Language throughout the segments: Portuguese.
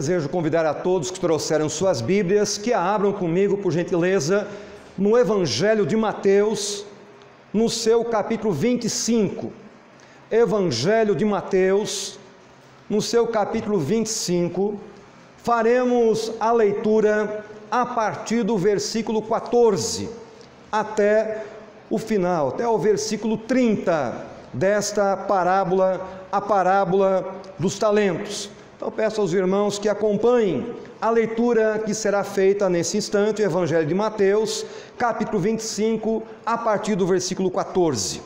Desejo convidar a todos que trouxeram suas Bíblias que a abram comigo, por gentileza, no Evangelho de Mateus, no seu capítulo 25. Evangelho de Mateus, no seu capítulo 25, faremos a leitura a partir do versículo 14 até o final, até o versículo 30 desta parábola, a parábola dos talentos. Então peço aos irmãos que acompanhem a leitura que será feita nesse instante, o Evangelho de Mateus, capítulo 25, a partir do versículo 14.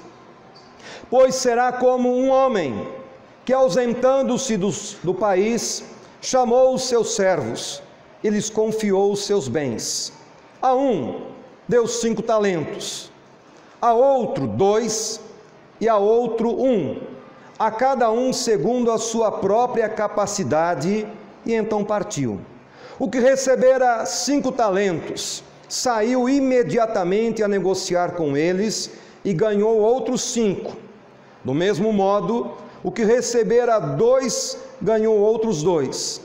Pois será como um homem que, ausentando-se do país, chamou os seus servos e lhes confiou os seus bens. A um deu 5 talentos, a outro 2 e a outro 1, a cada um segundo a sua própria capacidade, e então partiu. O que recebera 5 talentos saiu imediatamente a negociar com eles e ganhou outros 5. Do mesmo modo, o que recebera 2 ganhou outros 2.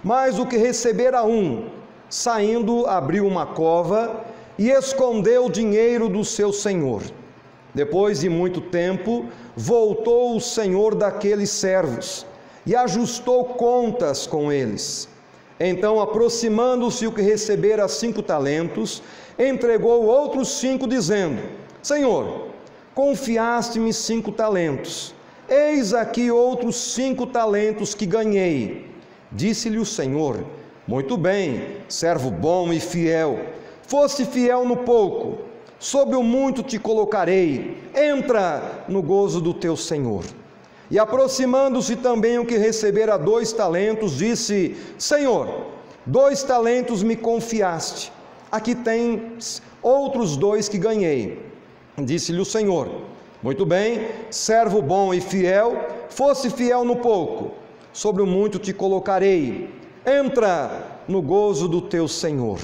Mas o que recebera 1, saindo, abriu uma cova e escondeu o dinheiro do seu senhor. Depois de muito tempo, voltou o senhor daqueles servos e ajustou contas com eles. Então, aproximando-se o que recebera 5 talentos, entregou outros 5, dizendo: Senhor, confiaste-me 5 talentos, eis aqui outros 5 talentos que ganhei. Disse-lhe o Senhor: muito bem, servo bom e fiel, foste fiel no pouco, sobre o muito te colocarei, entra no gozo do teu Senhor. E aproximando-se também o que recebera 2 talentos, disse: Senhor, 2 talentos me confiaste, aqui tens outros 2 que ganhei. Disse-lhe o Senhor: muito bem, servo bom e fiel, foste fiel no pouco, sobre o muito te colocarei, entra no gozo do teu Senhor.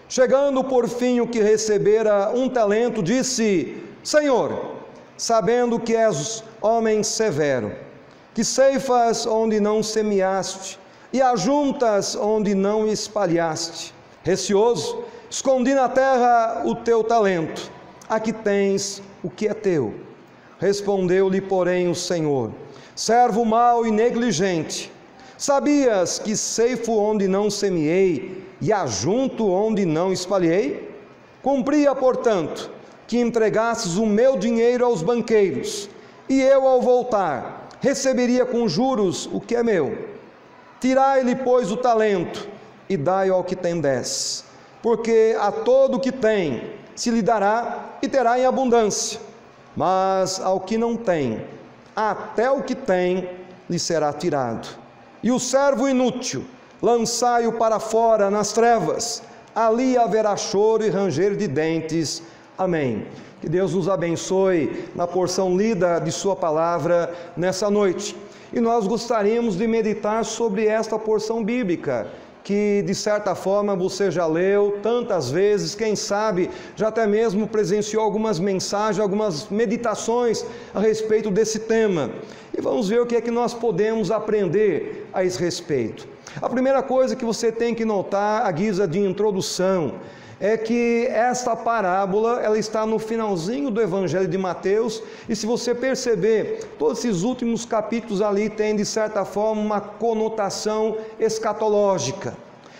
Chegando por fim o que recebera 1 talento, disse: Senhor, sabendo que és homem severo, que ceifas onde não semeaste e ajuntas onde não espalhaste, receoso, escondi na terra o teu talento, aqui tens o que é teu. Respondeu-lhe, porém, o Senhor: servo mau e negligente, sabias que ceifo onde não semeei e ajunto onde não espalhei? Cumpria, portanto, que entregasses o meu dinheiro aos banqueiros, e eu, ao voltar, receberia com juros o que é meu. Tirai-lhe, pois, o talento, e dai ao que tem 10, porque a todo o que tem se lhe dará, e terá em abundância, mas ao que não tem, até o que tem lhe será tirado. E o servo inútil, lançai-o para fora nas trevas, ali haverá choro e ranger de dentes. Amém. Que Deus nos abençoe na porção lida de sua palavra nessa noite. E nós gostaríamos de meditar sobre esta porção bíblica, que de certa forma você já leu tantas vezes, quem sabe já até mesmo presenciou algumas mensagens, algumas meditações a respeito desse tema. E vamos ver o que é que nós podemos aprender a esse respeito. A primeira coisa que você tem que notar, à guisa de introdução, é que esta parábola, ela está no finalzinho do Evangelho de Mateus, e se você perceber, todos esses últimos capítulos ali têm de certa forma uma conotação escatológica.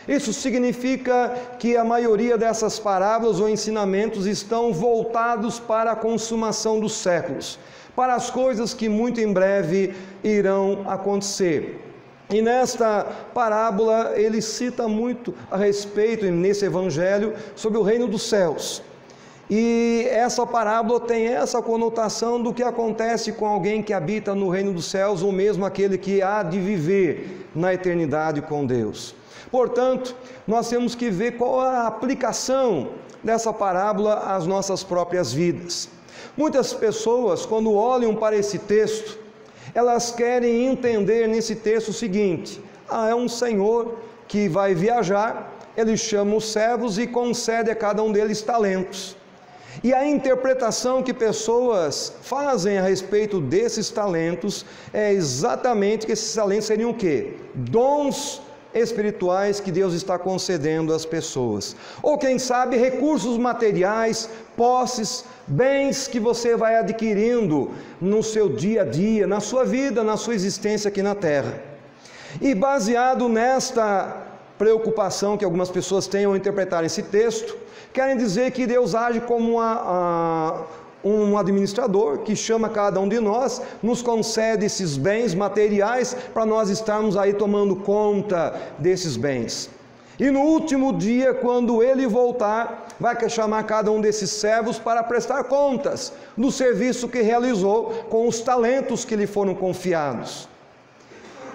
Isso significa que a maioria dessas parábolas ou ensinamentos estão voltados para a consumação dos séculos, para as coisas que muito em breve irão acontecer. E nesta parábola ele cita muito a respeito, nesse evangelho, sobre o reino dos céus. E essa parábola tem essa conotação do que acontece com alguém que habita no reino dos céus, ou mesmo aquele que há de viver na eternidade com Deus. Portanto, nós temos que ver qual a aplicação dessa parábola às nossas próprias vidas. Muitas pessoas, quando olham para esse texto, elas querem entender nesse texto o seguinte: é um senhor que vai viajar, ele chama os servos e concede a cada um deles talentos. E a interpretação que pessoas fazem a respeito desses talentos é exatamente que esses talentos seriam o quê? Dons espirituais que Deus está concedendo às pessoas. Ou quem sabe recursos materiais, posses, bens que você vai adquirindo no seu dia a dia, na sua vida, na sua existência aqui na terra. E baseado nesta preocupação que algumas pessoas têm ao interpretar esse texto, querem dizer que Deus age como um administrador que chama cada um de nós, nos concede esses bens materiais para nós estarmos aí tomando conta desses bens. E no último dia, quando Ele voltar, vai chamar cada um desses servos para prestar contas do serviço que realizou com os talentos que lhe foram confiados.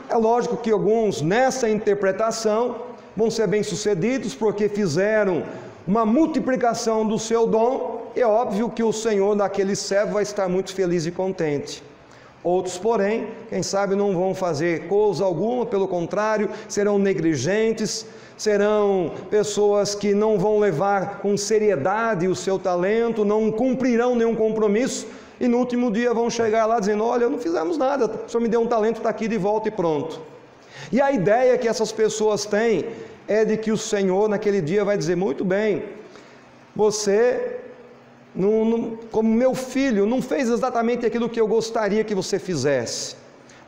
É lógico que alguns nessa interpretação vão ser bem-sucedidos porque fizeram uma multiplicação do seu dom. É óbvio que o Senhor daquele servo vai estar muito feliz e contente. Outros, porém, quem sabe não vão fazer coisa alguma, pelo contrário, serão negligentes, serão pessoas que não vão levar com seriedade o seu talento, não cumprirão nenhum compromisso, e no último dia vão chegar lá dizendo: olha, não fizemos nada, o Senhor me deu um talento, está aqui de volta e pronto. E a ideia que essas pessoas têm é de que o Senhor naquele dia vai dizer: muito bem, você, como meu filho, não fez exatamente aquilo que eu gostaria que você fizesse.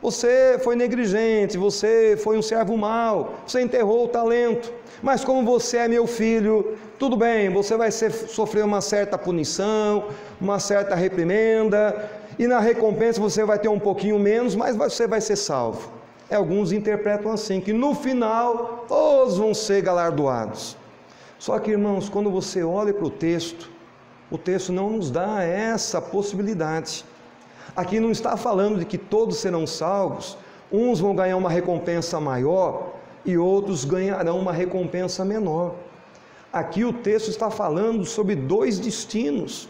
Você foi negligente, você foi um servo mau, você enterrou o talento. Mas como você é meu filho, tudo bem, você vai sofrer uma certa punição, uma certa reprimenda, e na recompensa você vai ter um pouquinho menos, mas você vai ser salvo. Alguns interpretam assim, que no final todos vão ser galardoados. Só que, irmãos, quando você olha para o texto não nos dá essa possibilidade. Aqui não está falando de que todos serão salvos, uns vão ganhar uma recompensa maior e outros ganharão uma recompensa menor. Aqui o texto está falando sobre dois destinos.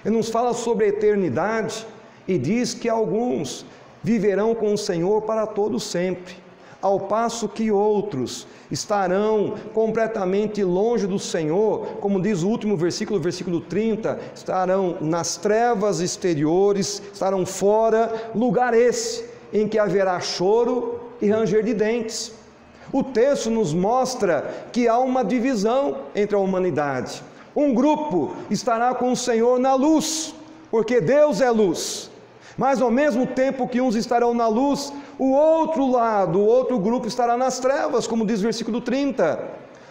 Ele nos fala sobre a eternidade e diz que alguns viverão com o Senhor para todo sempre, ao passo que outros estarão completamente longe do Senhor, como diz o último versículo, versículo 30, estarão nas trevas exteriores, estarão fora, lugar esse em que haverá choro e ranger de dentes. O texto nos mostra que há uma divisão entre a humanidade. Um grupo estará com o Senhor na luz, porque Deus é luz. Mas ao mesmo tempo que uns estarão na luz, o outro lado, o outro grupo estará nas trevas, como diz o versículo 30.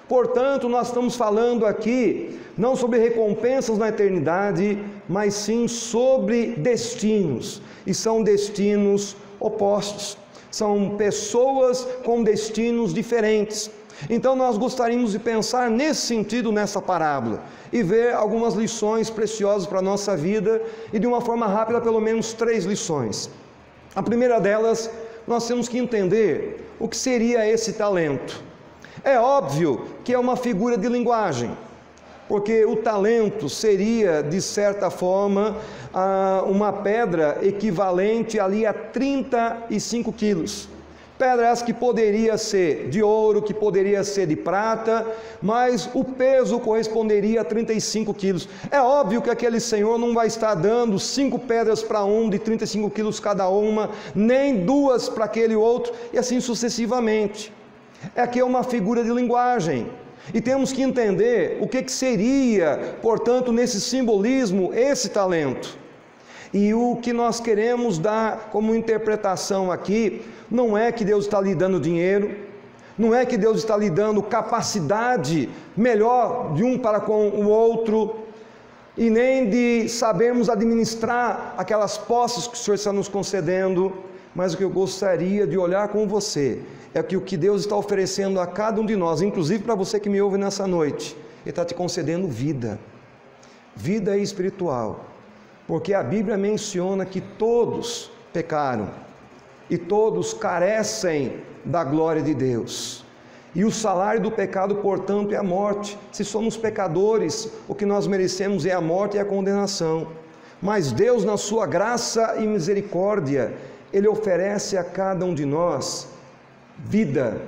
Portanto, nós estamos falando aqui, não sobre recompensas na eternidade, mas sim sobre destinos, e são destinos opostos, são pessoas com destinos diferentes. Então nós gostaríamos de pensar nesse sentido nessa parábola e ver algumas lições preciosas para a nossa vida, e de uma forma rápida pelo menos 3 lições. A primeira delas, nós temos que entender o que seria esse talento. É óbvio que é uma figura de linguagem, porque o talento seria, de certa forma, uma pedra equivalente ali a 35 quilos. Pedra essa que poderia ser de ouro, que poderia ser de prata, mas o peso corresponderia a 35 quilos. É óbvio que aquele senhor não vai estar dando 5 pedras para um de 35 quilos cada uma, nem 2 para aquele outro, e assim sucessivamente. Aqui é uma figura de linguagem, e temos que entender o que seria, portanto, nesse simbolismo, esse talento. E o que nós queremos dar como interpretação aqui, não é que Deus está lhe dando dinheiro, não é que Deus está lhe dando capacidade melhor de um para com o outro, e nem de sabermos administrar aquelas posses que o Senhor está nos concedendo, mas o que eu gostaria de olhar com você, é que o que Deus está oferecendo a cada um de nós, inclusive para você que me ouve nessa noite, Ele está te concedendo vida espiritual. Porque a Bíblia menciona que todos pecaram e todos carecem da glória de Deus. E o salário do pecado, portanto, é a morte. Se somos pecadores, o que nós merecemos é a morte e a condenação. Mas Deus, na sua graça e misericórdia, Ele oferece a cada um de nós vida.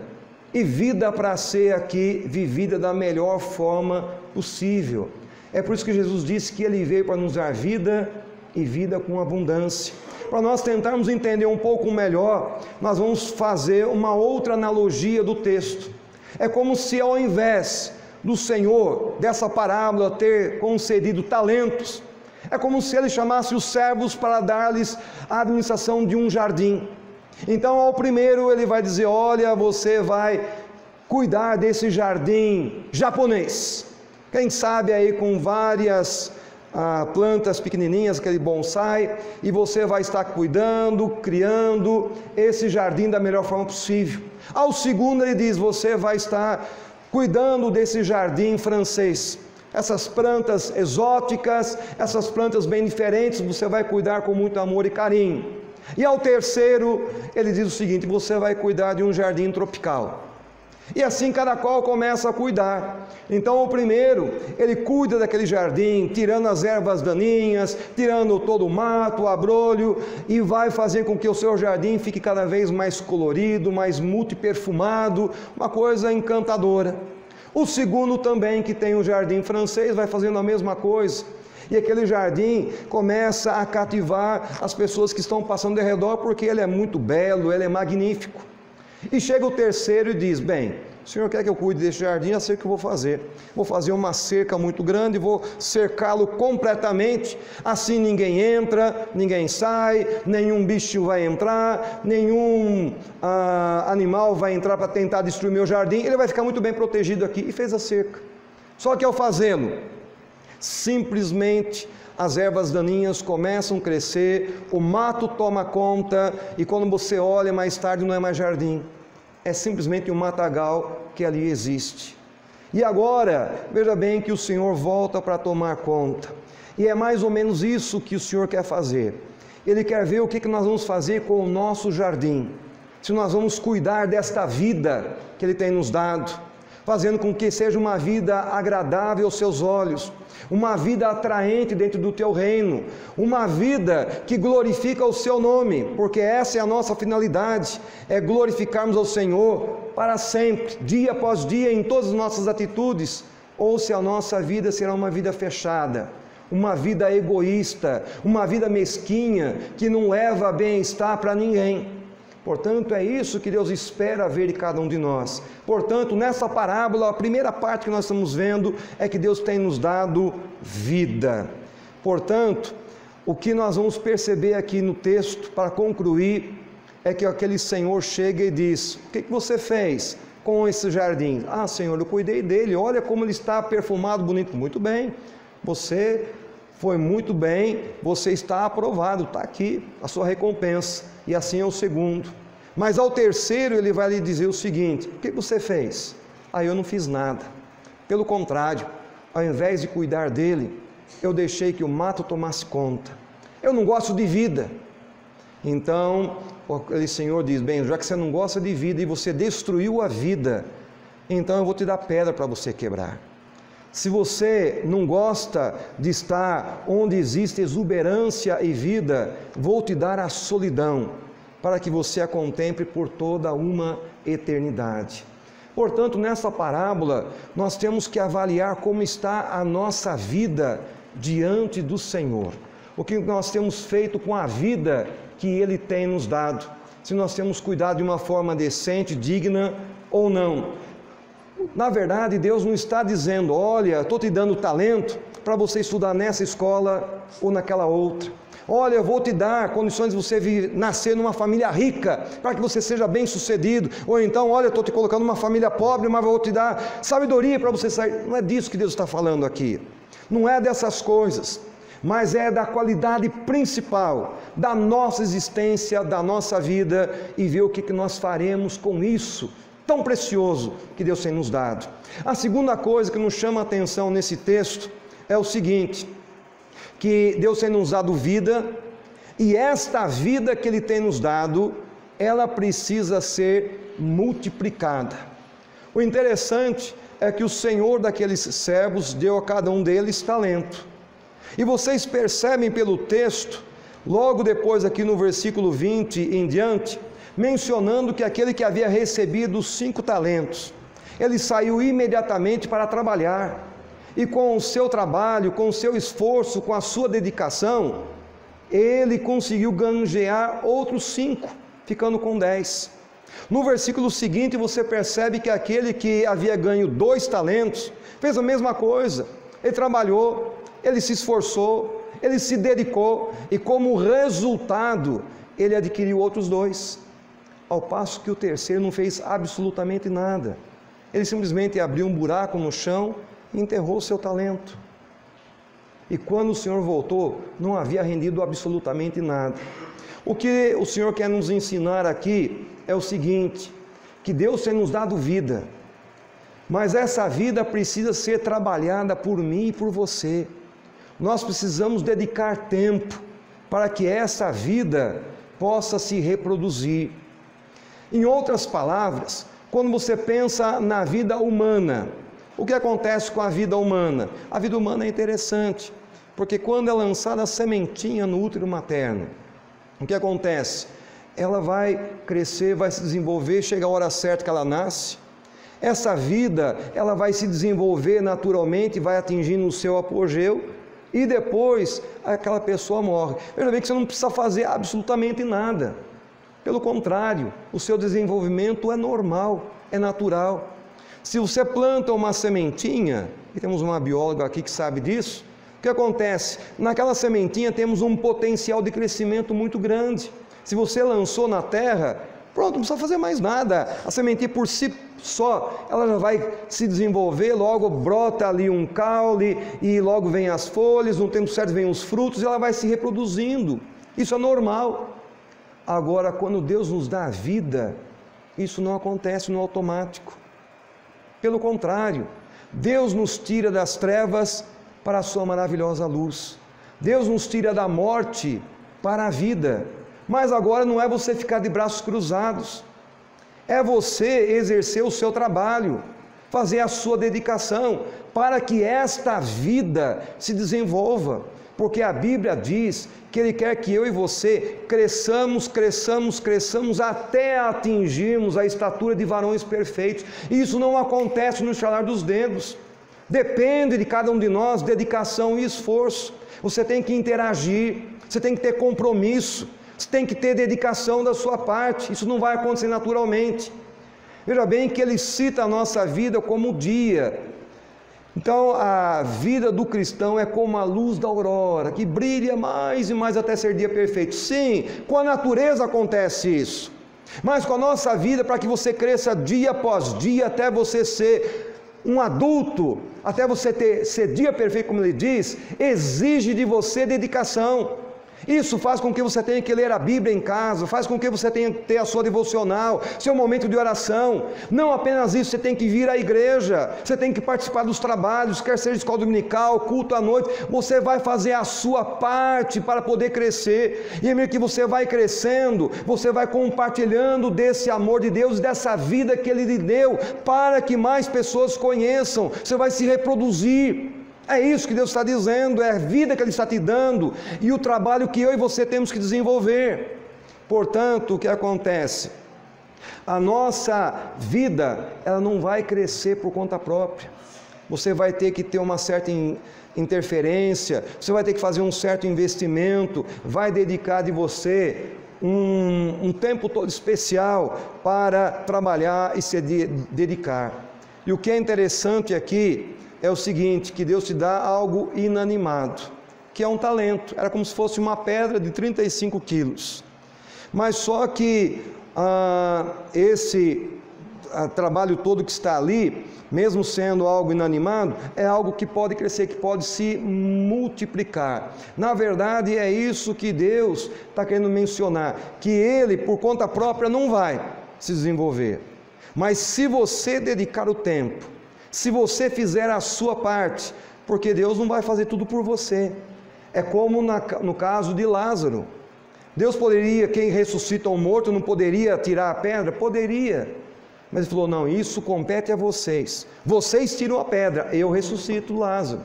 E vida para ser aqui vivida da melhor forma possível. É por isso que Jesus disse que Ele veio para nos dar vida e vida com abundância. para nós tentarmos entender um pouco melhor, nós vamos fazer uma outra analogia do texto. É como se ao invés do Senhor, dessa parábola, ter concedido talentos, é como se ele chamasse os servos para dar-lhes a administração de um jardim. Então ao primeiro ele vai dizer: olha, você vai cuidar desse jardim japonês, quem sabe aí com várias plantas pequenininhas, aquele bonsai, e você vai estar cuidando, criando esse jardim da melhor forma possível. Ao segundo ele diz: você vai estar cuidando desse jardim francês, essas plantas exóticas, essas plantas bem diferentes, você vai cuidar com muito amor e carinho. E ao terceiro ele diz o seguinte: você vai cuidar de um jardim tropical. E assim cada qual começa a cuidar. Então o primeiro, ele cuida daquele jardim, tirando as ervas daninhas, tirando todo o mato, o abrolho, e vai fazer com que o seu jardim fique cada vez mais colorido, mais multiperfumado, uma coisa encantadora. O segundo também, que tem o jardim francês, vai fazendo a mesma coisa. E aquele jardim começa a cativar as pessoas que estão passando ao redor, porque ele é muito belo, ele é magnífico. E chega o terceiro e diz: bem, o Senhor quer que eu cuide desse jardim, eu sei o que eu vou fazer. Vou fazer uma cerca muito grande, vou cercá-lo completamente, assim ninguém entra, ninguém sai, nenhum bicho vai entrar, nenhum animal vai entrar para tentar destruir meu jardim, ele vai ficar muito bem protegido aqui. E fez a cerca. Só que ao fazê-lo, simplesmente as ervas daninhas começam a crescer, o mato toma conta, e quando você olha mais tarde não é mais jardim, é simplesmente um matagal que ali existe. E agora, veja bem que o Senhor volta para tomar conta, e é mais ou menos isso que o Senhor quer fazer. Ele quer ver o que nós vamos fazer com o nosso jardim, se nós vamos cuidar desta vida que Ele tem nos dado, fazendo com que seja uma vida agradável aos seus olhos, uma vida atraente dentro do teu reino, uma vida que glorifica o seu nome, porque essa é a nossa finalidade, é glorificarmos ao Senhor para sempre, dia após dia, em todas as nossas atitudes. Ou se a nossa vida será uma vida fechada, uma vida egoísta, uma vida mesquinha, que não leva bem-estar para ninguém. Portanto, é isso que Deus espera ver de cada um de nós. Portanto, nessa parábola, a primeira parte que nós estamos vendo é que Deus tem nos dado vida. Portanto, o que nós vamos perceber aqui no texto, para concluir, é que aquele Senhor chega e diz: o que você fez com esse jardim? Ah, Senhor, eu cuidei dele, olha como ele está perfumado, bonito. Muito bem, você foi muito bem, você está aprovado, está aqui a sua recompensa. E assim é o segundo. Mas ao terceiro ele vai lhe dizer o seguinte: o que você fez? Ah, eu não fiz nada. Pelo contrário, ao invés de cuidar dele, eu deixei que o mato tomasse conta. Eu não gosto de vida. Então, aquele Senhor diz: bem, já que você não gosta de vida e você destruiu a vida, então eu vou te dar pedra para você quebrar. Se você não gosta de estar onde existe exuberância e vida, vou te dar a solidão, para que você a contemple por toda uma eternidade. Portanto, nessa parábola, nós temos que avaliar como está a nossa vida diante do Senhor. O que nós temos feito com a vida que Ele tem nos dado. Se nós temos cuidado de uma forma decente, digna ou não. Na verdade, Deus não está dizendo: olha, estou te dando talento para você estudar nessa escola ou naquela outra. Olha, eu vou te dar condições de você nascer numa família rica, para que você seja bem sucedido. Ou então, olha, eu estou te colocando numa família pobre, mas vou te dar sabedoria para você sair. Não é disso que Deus está falando aqui. Não é dessas coisas, mas é da qualidade principal da nossa existência, da nossa vida, e ver o que nós faremos com isso tão precioso que Deus tem nos dado. A segunda coisa que nos chama a atenção nesse texto é o seguinte: que Deus tem nos dado vida, e esta vida que Ele tem nos dado, ela precisa ser multiplicada. O interessante é que o Senhor daqueles servos deu a cada um deles talento. E vocês percebem pelo texto, logo depois aqui no versículo 20 em diante, mencionando que aquele que havia recebido os 5 talentos, ele saiu imediatamente para trabalhar, e com o seu trabalho, com o seu esforço, com a sua dedicação, ele conseguiu granjear outros 5, ficando com 10. No versículo seguinte você percebe que aquele que havia ganho 2 talentos, fez a mesma coisa. Ele trabalhou, ele se esforçou, ele se dedicou, e como resultado, ele adquiriu outros 2. Ao passo que o terceiro não fez absolutamente nada. Ele simplesmente abriu um buraco no chão e enterrou o seu talento. E quando o Senhor voltou, não havia rendido absolutamente nada. O que o Senhor quer nos ensinar aqui é o seguinte, que Deus tem nos dado vida, mas essa vida precisa ser trabalhada por mim e por você. Nós precisamos dedicar tempo para que essa vida possa se reproduzir. Em outras palavras, quando você pensa na vida humana, o que acontece com a vida humana? A vida humana é interessante, porque quando é lançada a sementinha no útero materno, o que acontece? Ela vai crescer, vai se desenvolver, chega a hora certa que ela nasce. Essa vida, ela vai se desenvolver naturalmente, vai atingindo o seu apogeu, e depois aquela pessoa morre. Veja bem que você não precisa fazer absolutamente nada. Pelo contrário, o seu desenvolvimento é normal, é natural. Se você planta uma sementinha, e temos uma bióloga aqui que sabe disso, o que acontece? Naquela sementinha temos um potencial de crescimento muito grande. Se você lançou na terra, pronto, não precisa fazer mais nada. A sementinha por si só, ela já vai se desenvolver, logo brota ali um caule, e logo vem as folhas, no tempo certo vem os frutos, e ela vai se reproduzindo. Isso é normal. Agora, quando Deus nos dá a vida, isso não acontece no automático. Pelo contrário, Deus nos tira das trevas para a sua maravilhosa luz. Deus nos tira da morte para a vida. Mas agora não é você ficar de braços cruzados, é você exercer o seu trabalho, fazer a sua dedicação, para que esta vida se desenvolva, porque a Bíblia diz que Ele quer que eu e você cresçamos até atingirmos a estatura de varões perfeitos. E isso não acontece no estalar dos dedos, depende de cada um de nós, dedicação e esforço. Você tem que interagir, você tem que ter compromisso, você tem que ter dedicação da sua parte, isso não vai acontecer naturalmente. Veja bem que ele cita a nossa vida como dia. Então a vida do cristão é como a luz da aurora, que brilha mais e mais até ser dia perfeito. Sim, com a natureza acontece isso, mas com a nossa vida, para que você cresça dia após dia, até você ser um adulto, até você ser dia perfeito, como ele diz, exige de você dedicação. Isso faz com que você tenha que ler a Bíblia em casa, faz com que você tenha que ter a sua devocional, seu momento de oração. Não apenas isso, você tem que vir à igreja, você tem que participar dos trabalhos, quer seja escola dominical, culto à noite. Você vai fazer a sua parte para poder crescer, e meio que você vai crescendo, você vai compartilhando desse amor de Deus, dessa vida que Ele lhe deu, para que mais pessoas conheçam. Você vai se reproduzir. É isso que Deus está dizendo, é a vida que Ele está te dando e o trabalho que eu e você temos que desenvolver. Portanto, o que acontece? A nossa vida, ela não vai crescer por conta própria. Você vai ter que ter uma certa interferência, você vai ter que fazer um certo investimento, vai dedicar de você um tempo todo especial para trabalhar e se dedicar. E o que é interessante aqui é o seguinte, que Deus te dá algo inanimado, que é um talento. Era como se fosse uma pedra de 35 quilos. Mas só que esse trabalho todo que está ali, mesmo sendo algo inanimado, é algo que pode crescer, que pode se multiplicar. Na verdade, é isso que Deus está querendo mencionar, que Ele, por conta própria, não vai se desenvolver. Mas se você dedicar o tempo, se você fizer a sua parte, porque Deus não vai fazer tudo por você. É como no caso de Lázaro. Deus poderia, quem ressuscita um morto, não poderia tirar a pedra? Poderia. Mas Ele falou, não, isso compete a vocês. Vocês tiram a pedra, eu ressuscito Lázaro.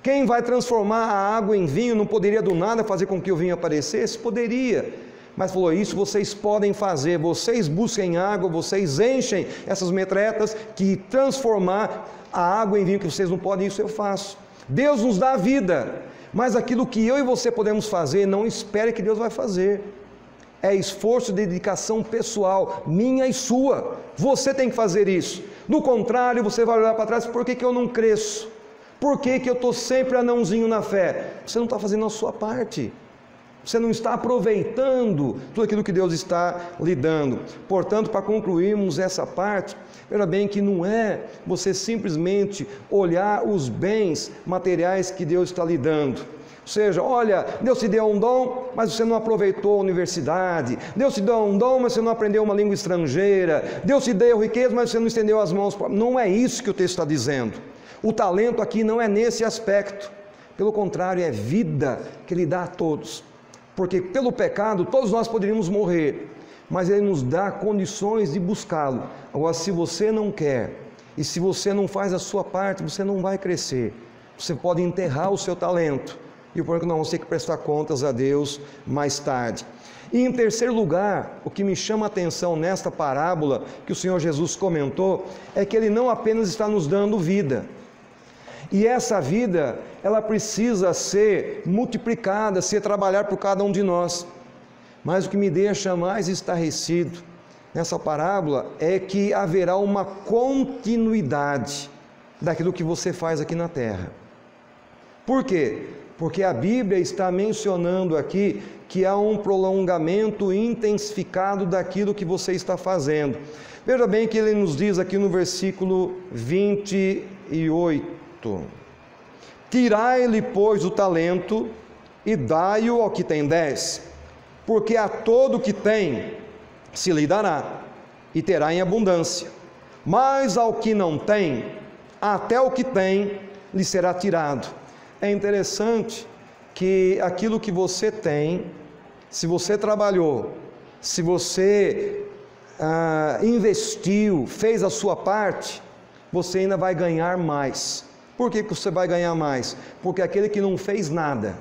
Quem vai transformar a água em vinho, não poderia do nada fazer com que o vinho aparecesse? Poderia. mas falou: isso vocês podem fazer, vocês busquem água, vocês enchem essas metretas, que transformar a água em vinho que vocês não podem, isso eu faço. Deus nos dá a vida, mas aquilo que eu e você podemos fazer, não espere que Deus vai fazer. É esforço e dedicação pessoal, minha e sua. Você tem que fazer isso. Do contrário, você vai olhar para trás: por que eu não cresço? Por que eu estou sempre anãozinho na fé? Você não está fazendo a sua parte. Você não está aproveitando tudo aquilo que Deus está lhe dando. Portanto, para concluirmos essa parte, veja bem que não é você simplesmente olhar os bens materiais que Deus está lhe dando. Ou seja, olha, Deus te deu um dom, mas você não aproveitou a universidade. Deus te deu um dom, mas você não aprendeu uma língua estrangeira. Deus te deu riqueza, mas você não estendeu as mãos. Não é isso que o texto está dizendo. O talento aqui não é nesse aspecto. Pelo contrário, é vida que Ele dá a todos. Porque pelo pecado todos nós poderíamos morrer, mas Ele nos dá condições de buscá-lo. Agora, se você não quer, e se você não faz a sua parte, você não vai crescer. Você pode enterrar o seu talento, e o problema é que nós vamos ter que prestar contas a Deus mais tarde. E em terceiro lugar, o que me chama a atenção nesta parábola que o Senhor Jesus comentou, é que Ele não apenas está nos dando vida, e essa vida, ela precisa ser multiplicada, ser trabalhar por cada um de nós. Mas o que me deixa mais estarrecido nessa parábola é que haverá uma continuidade daquilo que você faz aqui na terra. Por quê? Porque a Bíblia está mencionando aqui que há um prolongamento intensificado daquilo que você está fazendo. Veja bem que ele nos diz aqui no versículo 28. Tirai-lhe, pois, o talento e dai-o ao que tem 10, porque a todo que tem se lhe dará, e terá em abundância, mas ao que não tem, até o que tem lhe será tirado. É interessante que aquilo que você tem, se você trabalhou, se você investiu, fez a sua parte, você ainda vai ganhar mais. Por que você vai ganhar mais? Porque aquele que não fez nada,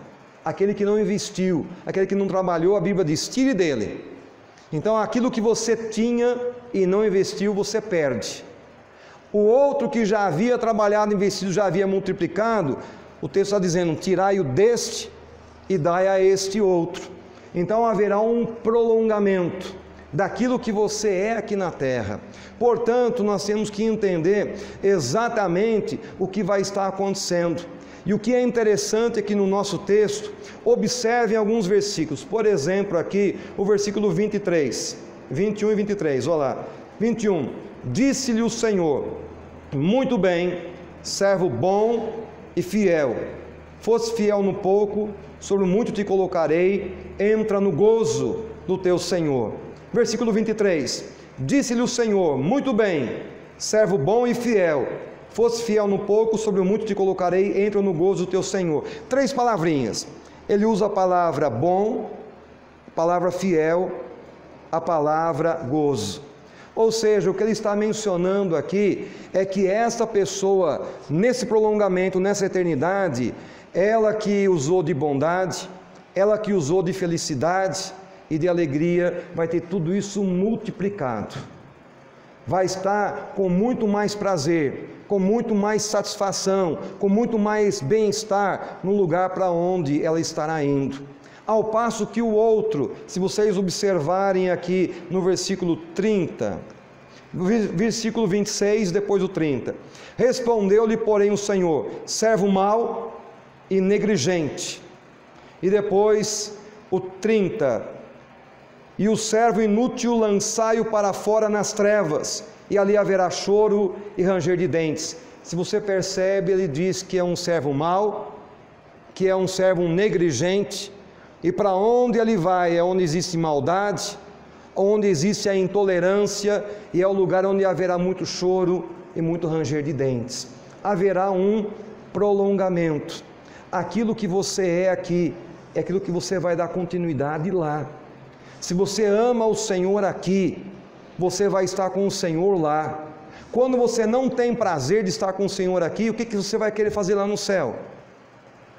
aquele que não investiu, aquele que não trabalhou, a Bíblia diz: tire dele. Então aquilo que você tinha e não investiu, você perde. O outro que já havia trabalhado, investido, já havia multiplicado, o texto está dizendo: tirai-o deste e dai a este outro. Então haverá um prolongamento daquilo que você é aqui na terra. Portanto, nós temos que entender exatamente o que vai estar acontecendo. E o que é interessante aqui no nosso texto, observem alguns versículos. Por exemplo, aqui o versículo 23, 21 e 23, olha lá. 21, disse-lhe o Senhor: muito bem, servo bom e fiel, fosse fiel no pouco, sobre muito te colocarei, entra no gozo do teu Senhor. Versículo 23, disse-lhe o Senhor: muito bem, servo bom e fiel, fosse fiel no pouco, sobre o muito te colocarei, entra no gozo do teu Senhor. 3 palavrinhas, ele usa a palavra bom, a palavra fiel, a palavra gozo. Ou seja, o que ele está mencionando aqui é que essa pessoa, nesse prolongamento, nessa eternidade, ela que usou de bondade, ela que usou de felicidade e de alegria, vai ter tudo isso multiplicado. Vai estar com muito mais prazer, com muito mais satisfação, com muito mais bem-estar no lugar para onde ela estará indo. Ao passo que o outro, se vocês observarem aqui no versículo 30, versículo 26, depois do 30, respondeu-lhe, porém, o Senhor: servo mau e negligente. E depois o 30, e o servo inútil lançai-o para fora nas trevas, e ali haverá choro e ranger de dentes. Se você percebe, ele diz que é um servo mau, que é um servo negligente, e para onde ele vai é onde existe maldade, onde existe a intolerância, e é o lugar onde haverá muito choro e muito ranger de dentes. Haverá um prolongamento. Aquilo que você é aqui, é aquilo que você vai dar continuidade lá. Se você ama o Senhor aqui, você vai estar com o Senhor lá. Quando você não tem prazer de estar com o Senhor aqui, o que você vai querer fazer lá no céu?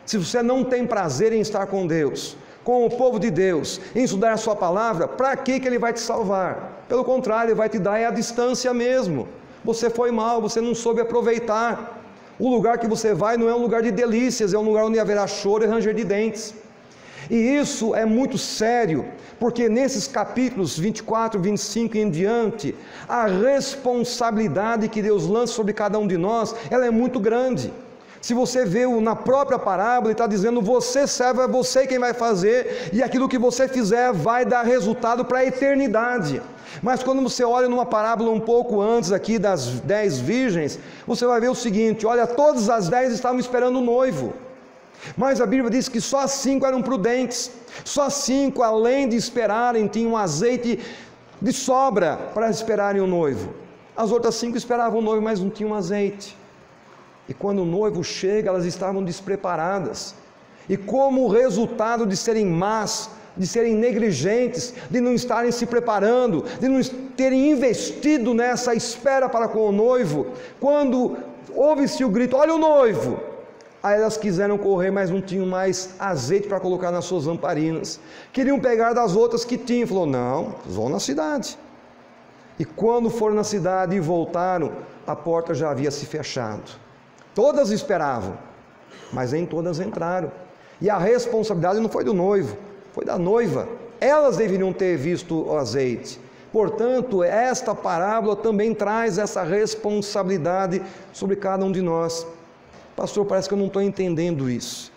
Se você não tem prazer em estar com Deus, com o povo de Deus, em estudar a sua palavra, para que Ele vai te salvar? Pelo contrário, Ele vai te dar a distância mesmo. Você foi mal, você não soube aproveitar. O lugar que você vai não é um lugar de delícias, é um lugar onde haverá choro e ranger de dentes. E isso é muito sério, porque nesses capítulos 24, 25 e em diante, a responsabilidade que Deus lança sobre cada um de nós, ela é muito grande. Se você vê na própria parábola, ele está dizendo, você serve, é você quem vai fazer, e aquilo que você fizer vai dar resultado para a eternidade. Mas quando você olha numa parábola um pouco antes aqui das 10 virgens, você vai ver o seguinte, olha, todas as 10 estavam esperando o noivo, mas a Bíblia diz que só as 5 eram prudentes, só 5, além de esperarem, tinham azeite de sobra para esperarem o noivo. As outras 5 esperavam o noivo, mas não tinham azeite. E quando o noivo chega, elas estavam despreparadas. E como resultado de serem más, de serem negligentes, de não estarem se preparando, de não terem investido nessa espera para com o noivo, quando ouve-se o grito, olha o noivo! Aí elas quiseram correr, mas não tinham mais azeite para colocar nas suas lamparinas. Queriam pegar das outras que tinham. Falou, não, vão na cidade. E quando foram na cidade e voltaram, a porta já havia se fechado. Todas esperavam, mas nem todas entraram. E a responsabilidade não foi do noivo, foi da noiva. Elas deveriam ter visto o azeite. Portanto, esta parábola também traz essa responsabilidade sobre cada um de nós. Pastor, parece que eu não estou entendendo isso.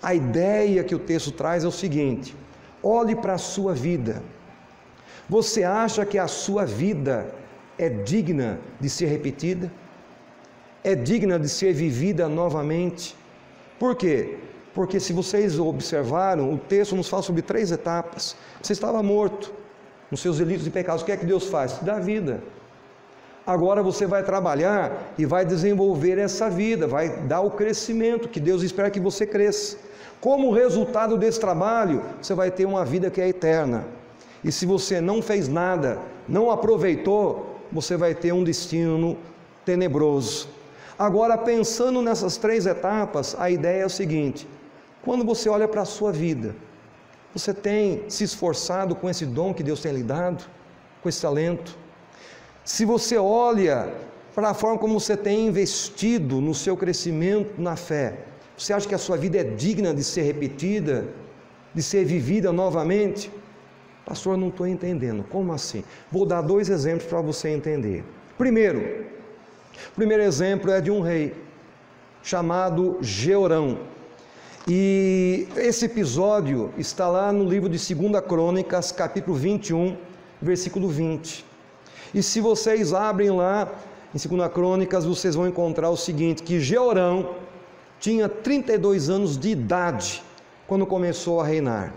A ideia que o texto traz é o seguinte: olhe para a sua vida. Você acha que a sua vida é digna de ser repetida? É digna de ser vivida novamente? Por quê? Porque se vocês observaram, o texto nos fala sobre 3 etapas. Você estava morto nos seus delitos e pecados. O que é que Deus faz? Te dá vida. Agora você vai trabalhar e vai desenvolver essa vida, vai dar o crescimento que Deus espera que você cresça. Como resultado desse trabalho, você vai ter uma vida que é eterna. E se você não fez nada, não aproveitou, você vai ter um destino tenebroso. Agora, pensando nessas 3 etapas, a ideia é o seguinte: quando você olha para a sua vida, você tem se esforçado com esse dom que Deus tem lhe dado, com esse talento? Se você olha para a forma como você tem investido no seu crescimento na fé, você acha que a sua vida é digna de ser repetida, de ser vivida novamente? Pastor, não estou entendendo. Como assim? Vou dar 2 exemplos para você entender. O primeiro exemplo é de um rei chamado Jeorão. E esse episódio está lá no livro de 2 Crônicas, capítulo 21, versículo 20. E se vocês abrem lá em 2 Crônicas, vocês vão encontrar o seguinte, que Jeorão tinha 32 anos de idade quando começou a reinar.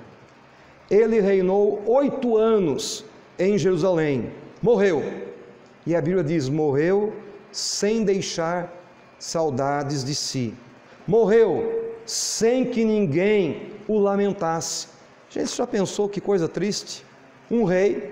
Ele reinou 8 anos em Jerusalém, morreu. E a Bíblia diz, morreu sem deixar saudades de si. Morreu sem que ninguém o lamentasse. Gente, você já pensou que coisa triste? Um rei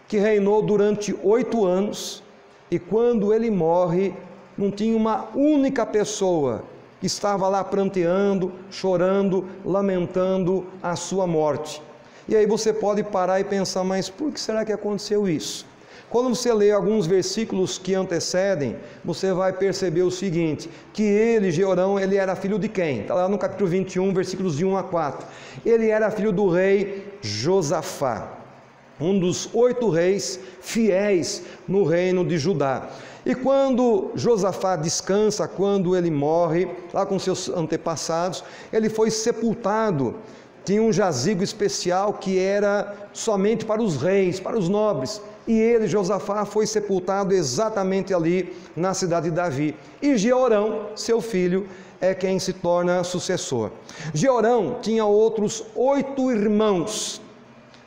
que reinou durante 8 anos e quando ele morre, não tinha uma única pessoa que estava lá pranteando, chorando, lamentando a sua morte. E aí você pode parar e pensar, mas por que será que aconteceu isso? Quando você lê alguns versículos que antecedem, você vai perceber o seguinte, que ele, Jeorão, ele era filho de quem? Está lá no capítulo 21, versículos de 1 a 4. Ele era filho do rei Josafá, um dos 8 reis fiéis no reino de Judá. E quando Josafá descansa, quando ele morre, lá com seus antepassados, ele foi sepultado. Tinha um jazigo especial que era somente para os reis, para os nobres. E ele, Josafá, foi sepultado exatamente ali na cidade de Davi. E Jeorão, seu filho, é quem se torna sucessor. Jeorão tinha outros 8 irmãos.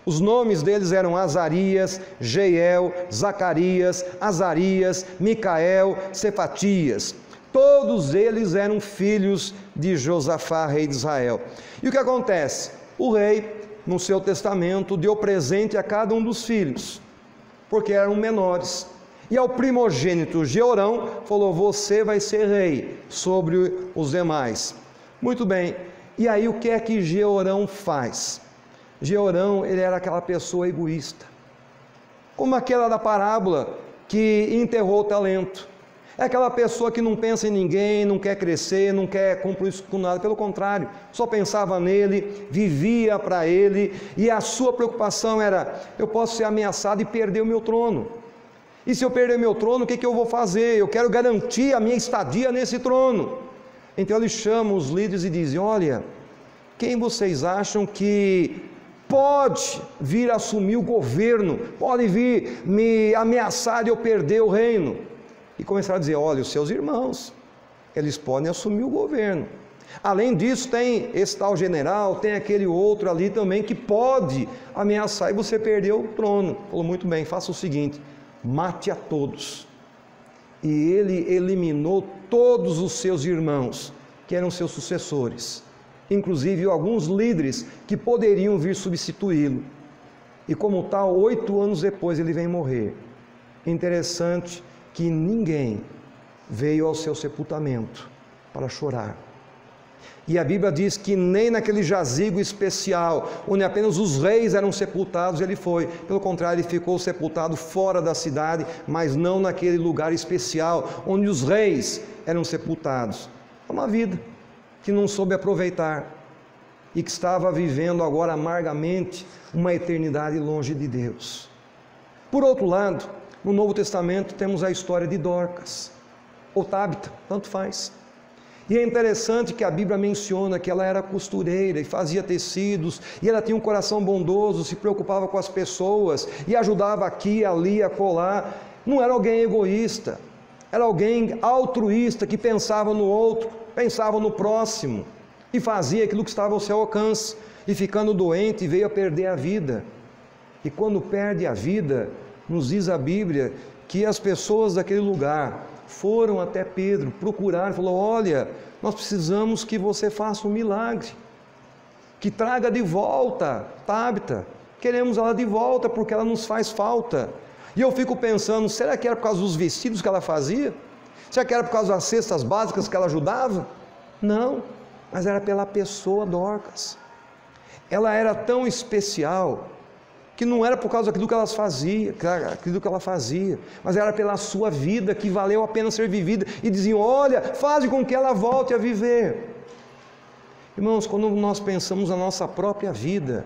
Os nomes deles eram Azarias, Jeiel, Zacarias, Azarias, Micael, Cefatias. Todos eles eram filhos de Josafá, rei de Israel. E o que acontece? O rei, no seu testamento, deu presente a cada um dos filhos, porque eram menores. E ao primogênito Jeorão, falou, você vai ser rei sobre os demais. Muito bem, e aí o que é que Jeorão faz? Jeorão, ele era aquela pessoa egoísta, como aquela da parábola que enterrou o talento. É aquela pessoa que não pensa em ninguém, não quer crescer, não quer cumprir com nada, pelo contrário, só pensava nele, vivia para ele, e a sua preocupação era: eu posso ser ameaçado e perder o meu trono. E se eu perder meu trono, o que eu vou fazer? Eu quero garantir a minha estadia nesse trono. Então ele chama os líderes e diz: olha, quem vocês acham que pode vir assumir o governo, pode vir me ameaçar de eu perder o reino? E começaram a dizer: olha, os seus irmãos, eles podem assumir o governo. Além disso, tem esse tal general, tem aquele outro ali também que pode ameaçar e você perder o trono. Falou: muito bem, faça o seguinte, mate a todos. E ele eliminou todos os seus irmãos, que eram seus sucessores, inclusive alguns líderes que poderiam vir substituí-lo. E como tal, 8 anos depois ele vem morrer. Interessante que ninguém veio ao seu sepultamento para chorar. E a Bíblia diz que nem naquele jazigo especial, onde apenas os reis eram sepultados, ele foi. Pelo contrário, ele ficou sepultado fora da cidade, mas não naquele lugar especial, onde os reis eram sepultados. É uma vida que não soube aproveitar e que estava vivendo agora amargamente uma eternidade longe de Deus. Por outro lado, no Novo Testamento temos a história de Dorcas, ou Tábita, tanto faz. E é interessante que a Bíblia menciona que ela era costureira e fazia tecidos, e ela tinha um coração bondoso, se preocupava com as pessoas, e ajudava aqui, ali, acolá. Não era alguém egoísta, era alguém altruísta, que pensava no outro, pensava no próximo, e fazia aquilo que estava ao seu alcance, e ficando doente veio a perder a vida. E quando perde a vida, nos diz a Bíblia que as pessoas daquele lugar foram até Pedro, procuraram, falou: olha, nós precisamos que você faça um milagre, que traga de volta Tábita, queremos ela de volta porque ela nos faz falta. E eu fico pensando, será que era por causa dos vestidos que ela fazia? Será que era por causa das cestas básicas que ela ajudava? Não, mas era pela pessoa Dorcas. Ela era tão especial que não era por causa daquilo que ela fazia, mas era pela sua vida que valeu a pena ser vivida, e diziam: olha, faz com que ela volte a viver. Irmãos, quando nós pensamos na nossa própria vida,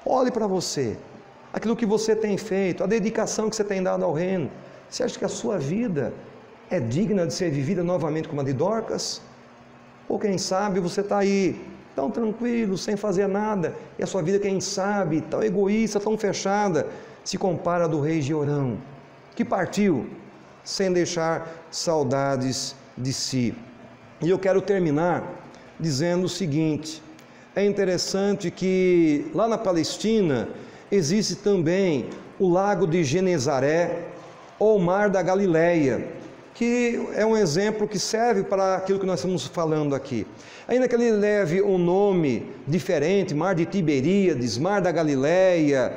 olhe para você, aquilo que você tem feito, a dedicação que você tem dado ao reino. Você acha que a sua vida é digna de ser vivida novamente como a de Dorcas? Ou quem sabe você está aí tão tranquilo, sem fazer nada, e a sua vida, quem sabe, tão egoísta, tão fechada, se compara à do rei Jeorão, que partiu sem deixar saudades de si. E eu quero terminar dizendo o seguinte: é interessante que lá na Palestina existe também o lago de Genezaré, ou Mar da Galileia, que é um exemplo que serve para aquilo que nós estamos falando aqui. Ainda que ele leve um nome diferente, Mar de Tiberíades, Mar da Galileia,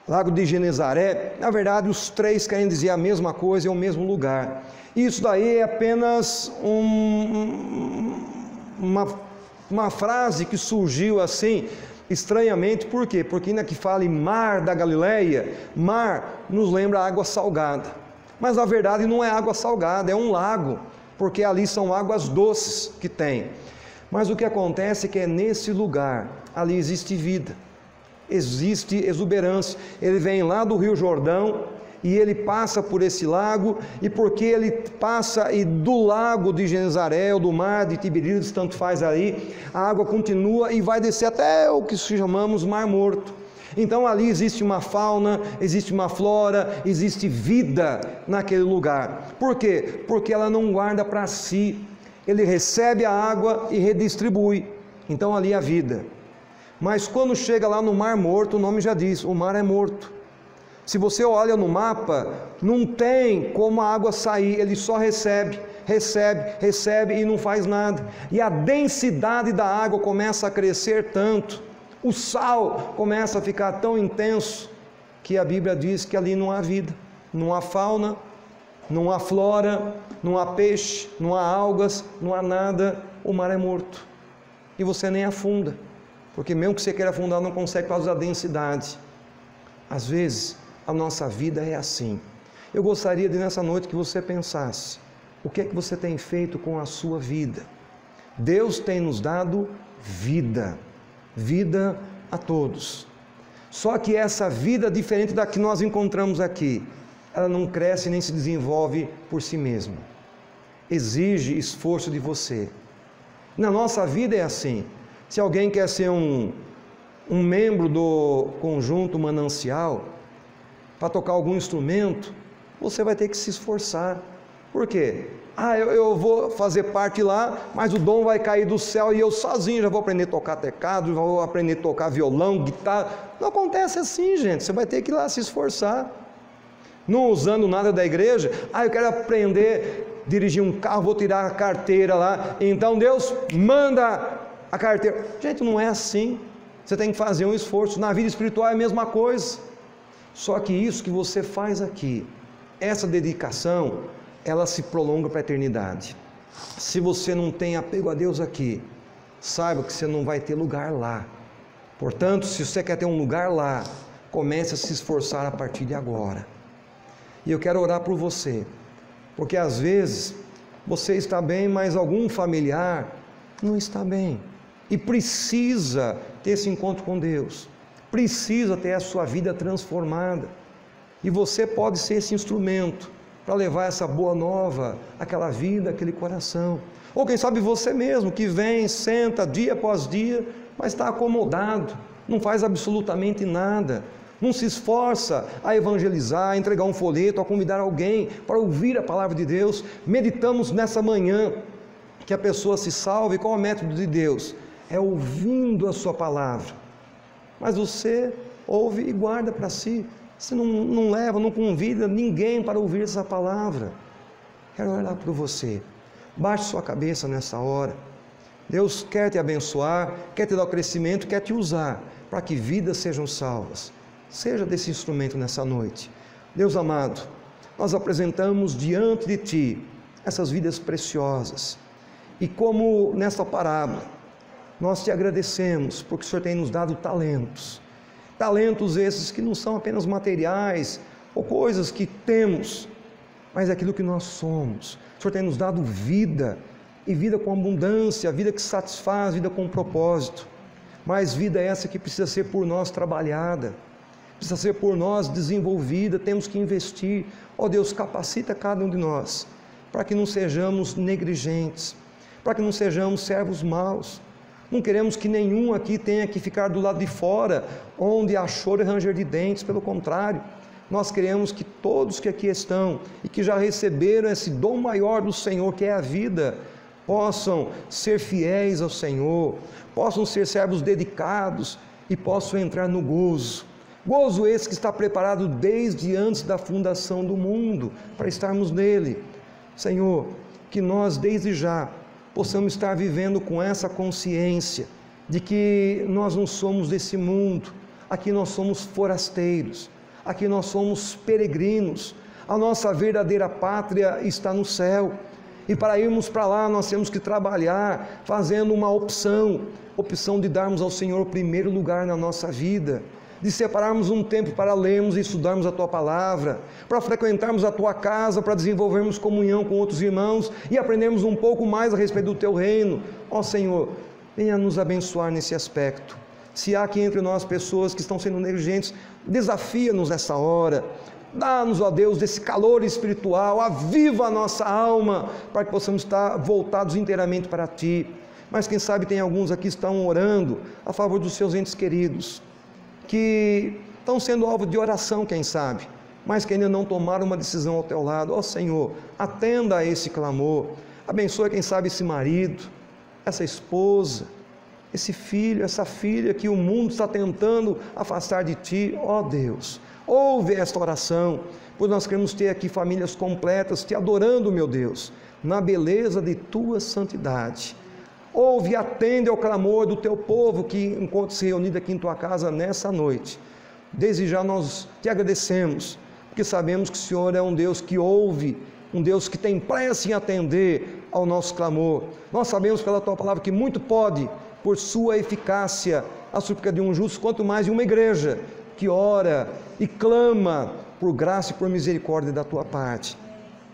Lago de Genezaré, na verdade os três querem dizer a mesma coisa, é o mesmo lugar. Isso daí é apenas uma frase que surgiu assim, estranhamente. Por quê? Porque ainda que fale Mar da Galileia, mar nos lembra água salgada. Mas na verdade não é água salgada, é um lago, porque ali são águas doces que tem. Mas o que acontece é que nesse lugar, ali existe vida, existe exuberância. Ele vem lá do Rio Jordão e ele passa por esse lago, e porque ele passa e do lago de Genezaré ou do mar de Tiberíades, tanto faz aí, a água continua e vai descer até o que chamamos Mar Morto. Então ali existe uma fauna, existe uma flora, existe vida naquele lugar. Por quê? Porque ela não guarda para si, ele recebe a água e redistribui. Então ali há vida. Mas quando chega lá no Mar Morto, o nome já diz, o mar é morto. Se você olha no mapa, não tem como a água sair, ele só recebe e não faz nada. E a densidade da água começa a crescer tanto, o sal começa a ficar tão intenso, que a Bíblia diz que ali não há vida, não há fauna, não há flora, não há peixe, não há algas, não há nada, o mar é morto. E você nem afunda, porque mesmo que você queira afundar, não consegue por causa da densidade. Às vezes, a nossa vida é assim. Eu gostaria de nessa noite que você pensasse, o que é que você tem feito com a sua vida? Deus tem nos dado vida, vida a todos. Só que essa vida, diferente da que nós encontramos aqui, ela não cresce nem se desenvolve por si mesma. Exige esforço de você. Na nossa vida é assim. Se alguém quer ser um membro do conjunto Manancial, para tocar algum instrumento, você vai ter que se esforçar. Por quê? Eu vou fazer parte lá, mas o dom vai cair do céu e eu sozinho já vou aprender a tocar teclado, já vou aprender a tocar violão, guitarra. Não acontece assim, gente. Você vai ter que ir lá se esforçar. Não usando nada da igreja. Eu quero aprender a dirigir um carro, vou tirar a carteira lá. Então Deus manda a carteira. Gente, não é assim. Você tem que fazer um esforço. Na vida espiritual é a mesma coisa. Só que isso que você faz aqui, essa dedicação, ela se prolonga para a eternidade. Se você não tem apego a Deus aqui, saiba que você não vai ter lugar lá. Portanto, se você quer ter um lugar lá, comece a se esforçar a partir de agora. E eu quero orar por você, porque às vezes você está bem, mas algum familiar não está bem e precisa ter esse encontro com Deus, precisa ter a sua vida transformada, e você pode ser esse instrumento para levar essa boa nova àquela vida, àquele coração. Ou quem sabe você mesmo, que vem, senta dia após dia, mas está acomodado, não faz absolutamente nada, não se esforça a evangelizar, a entregar um folheto, a convidar alguém para ouvir a palavra de Deus. Meditamos nessa manhã que a pessoa se salve. Qual é o método de Deus? É ouvindo a sua palavra. Mas você ouve e guarda para si. Você não leva, não convida ninguém para ouvir essa palavra. Quero orar por você. Baixe sua cabeça nessa hora. Deus quer te abençoar, quer te dar o crescimento, quer te usar para que vidas sejam salvas. Seja desse instrumento nessa noite. Deus amado, nós apresentamos diante de Ti essas vidas preciosas. E como nesta parábola, nós Te agradecemos porque o Senhor tem nos dado talentos. Talentos esses que não são apenas materiais ou coisas que temos, mas é aquilo que nós somos. O Senhor tem nos dado vida, e vida com abundância, vida que satisfaz, vida com propósito. Mas vida essa que precisa ser por nós trabalhada, precisa ser por nós desenvolvida, temos que investir. Ó Deus, capacita cada um de nós, para que não sejamos negligentes, para que não sejamos servos maus. Não queremos que nenhum aqui tenha que ficar do lado de fora, onde há choro e ranger de dentes. Pelo contrário, nós queremos que todos que aqui estão e que já receberam esse dom maior do Senhor, que é a vida, possam ser fiéis ao Senhor, possam ser servos dedicados e possam entrar no gozo. Gozo esse que está preparado desde antes da fundação do mundo, para estarmos nele. Senhor, que nós desde já possamos estar vivendo com essa consciência de que nós não somos desse mundo, aqui nós somos forasteiros, aqui nós somos peregrinos, a nossa verdadeira pátria está no céu, e para irmos para lá nós temos que trabalhar, fazendo uma opção de darmos ao Senhor o primeiro lugar na nossa vida, de separarmos um tempo para lermos e estudarmos a Tua Palavra, para frequentarmos a Tua casa, para desenvolvermos comunhão com outros irmãos e aprendermos um pouco mais a respeito do Teu reino. Ó Senhor, venha nos abençoar nesse aspecto. Se há aqui entre nós pessoas que estão sendo negligentes, desafia-nos nessa hora. Dá-nos, ó Deus, desse calor espiritual, aviva a nossa alma, para que possamos estar voltados inteiramente para Ti. Mas quem sabe tem alguns aqui que estão orando a favor dos seus entes queridos, que estão sendo alvo de oração, quem sabe, mas que ainda não tomaram uma decisão ao Teu lado. Ó Senhor, atenda a esse clamor, abençoa quem sabe esse marido, essa esposa, esse filho, essa filha que o mundo está tentando afastar de Ti. Ó Deus, ouve esta oração, pois nós queremos ter aqui famílias completas, Te adorando, meu Deus, na beleza de Tua santidade. Ouve e atende ao clamor do Teu povo que encontra-se reunido aqui em Tua casa nessa noite. Desde já nós Te agradecemos, porque sabemos que o Senhor é um Deus que ouve, um Deus que tem pressa em atender ao nosso clamor. Nós sabemos pela Tua palavra que muito pode, por sua eficácia, a súplica de um justo, quanto mais de uma igreja que ora e clama por graça e por misericórdia da Tua parte.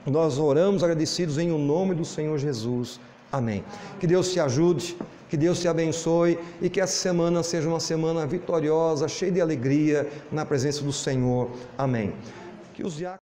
Nós oramos agradecidos em o nome do Senhor Jesus. Amém. Que Deus te ajude, que Deus te abençoe e que essa semana seja uma semana vitoriosa, cheia de alegria na presença do Senhor. Amém. Que os